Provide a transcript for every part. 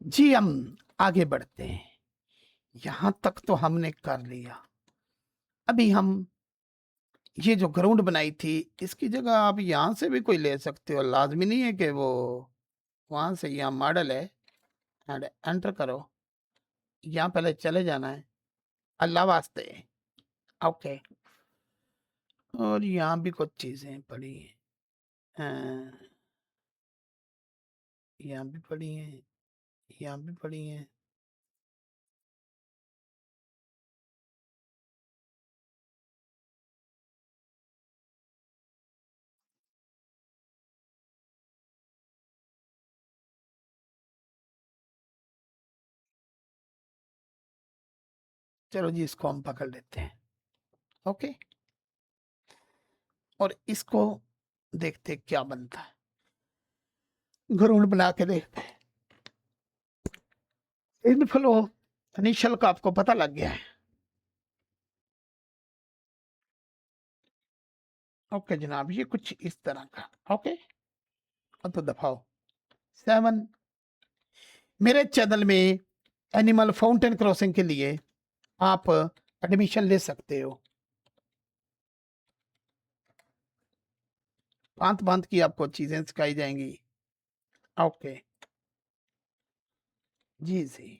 जी, हम आगे बढ़ते हैं। यहां तक तो हमने कर लिया। अभी हम ये जो ग्राउंड बनाई थी, इसकी जगह आप यहां से भी कोई ले सकते हो। लाजमी नहीं है कि वो वहां से। यहाँ मॉडल है एंड एंटर करो। यहाँ पहले चले जाना है। अल्लाह वास्ते। ओके। और यहाँ भी कुछ चीजें पड़ी हैं। हाँ, यहाँ भी पड़ी हैं, यहाँ भी पड़ी हैं। चलो जी, इसको हम पकड़ लेते हैं। ओके। और इसको देखते क्या बनता है। ग्राउंड बना के देखते हैं। इनफ्लो इनिशियल का आपको पता लग गया है। ओके जनाब, ये कुछ इस तरह का। ओके, अब तो दफाओ 7। मेरे चैनल में एनिमल फाउंटेन क्रॉसिंग के लिए आप एडमिशन ले सकते हो। भांत भांत की आपको चीजें सिखाई जाएंगी। ओके जी जी।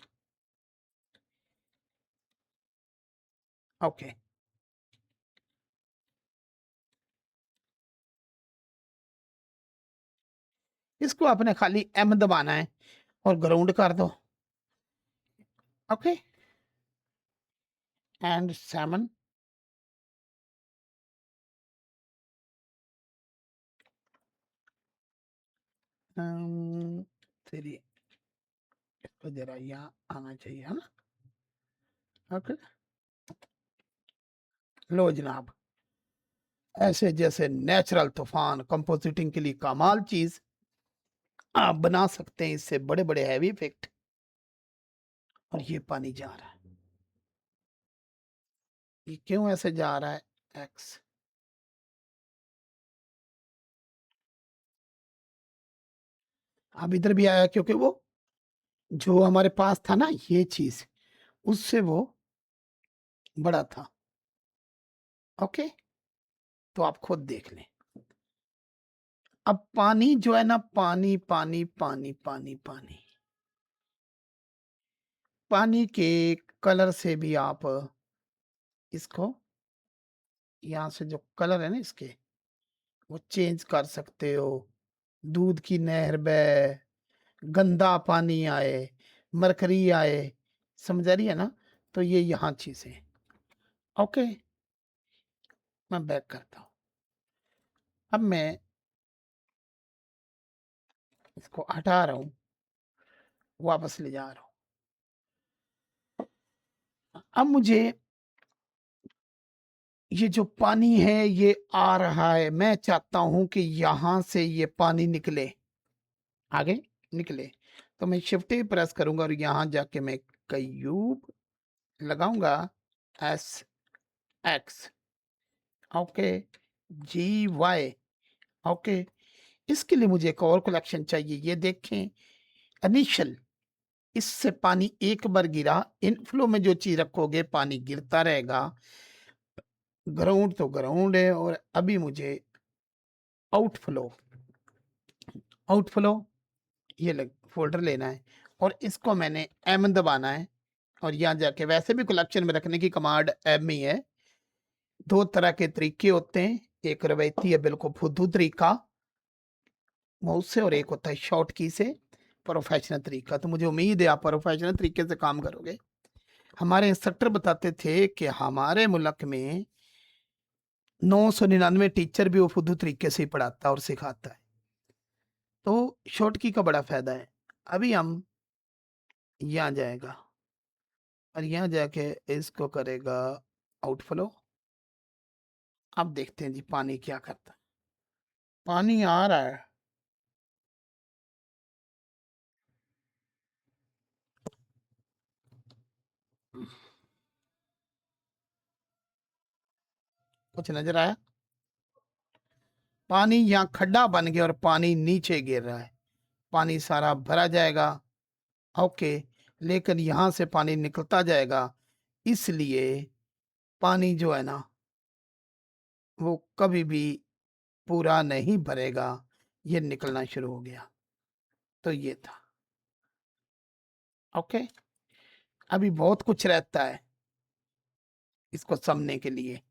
ओके, इसको आपने खाली एम दबाना है और ग्राउंड कर दो। Okay and 7। थ्री। इसको जरा यहाँ आना चाहिए, है ना। ओके, लो जनाब। ऐसे जैसे नेचुरल तूफान कंपोजिटिंग के लिए कमाल चीज आप बना सकते हैं। इससे बड़े बड़े हैवी इफेक्ट। और ये पानी जा रहा है, ये क्यों ऐसे जा रहा है। एक्स। अब इधर भी आया क्योंकि वो जो हमारे पास था ना, ये चीज उससे वो बड़ा था। ओके, तो आप खुद देख लें। अब पानी जो है ना, पानी पानी पानी पानी पानी पानी के कलर से भी आप इसको, यहाँ से जो कलर है ना इसके, वो चेंज कर सकते हो। दूध की नहर बहे, गंदा पानी आए, मरकरी आए, समझ आ रही है ना। तो ये यहाँ चीजें। ओके, मैं बैक करता हूँ। अब मैं इसको हटा रहा हूँ, वापस ले जा रहा हूँ। अब मुझे ये जो पानी है ये आ रहा है, मैं चाहता हूं कि यहां से ये पानी निकले, आगे निकले। तो मैं शिफ्ट ही प्रेस करूंगा और यहां जाके मैं क्यूब लगाऊंगा। S x. ओके जी वाई। ओके, इसके लिए मुझे एक और कलेक्शन चाहिए। ये देखें, इनिशियल। इससे पानी एक बार गिरा, इनफ्लो में जो चीज रखोगे पानी गिरता रहेगा। ग्राउंड तो ग्राउंड है। और अभी मुझे आउटफ्लो, आउटफ्लो ये लग फोल्डर लेना है और इसको मैंने एम दबाना है। और यहाँ जाके वैसे भी कलेक्शन में रखने की कमांड एम ही है। दो तरह के तरीके होते हैं, एक रवायती है बिल्कुल फुद्दू तरीका माउस से, और एक होता है शॉर्ट की से प्रोफेशनल तरीका। तो मुझे उम्मीद है आप प्रोफेशनल तरीके से काम करोगे। हमारे इंस्ट्रक्टर बताते थे कि हमारे मुल्क में 999 टीचर भी वो फुद्दू तरीके से ही पढ़ाता और सिखाता है। तो शॉर्ट की का बड़ा फायदा है। अभी हम यहाँ जाएगा और यहाँ जाके इसको करेगा आउटफ्लो। अब देखते हैं जी पानी क्या करता है। पानी आ रहा है। कुछ नजर आया। पानी यहाँ खड्डा बन गया और पानी नीचे गिर रहा है। पानी सारा भरा जाएगा ओके, लेकिन यहाँ से पानी निकलता जाएगा, इसलिए पानी जो है ना, वो कभी भी पूरा नहीं भरेगा, ये निकलना शुरू हो गया। तो ये था, ओके? अभी बहुत कुछ रहता है इसको समझने के लिए।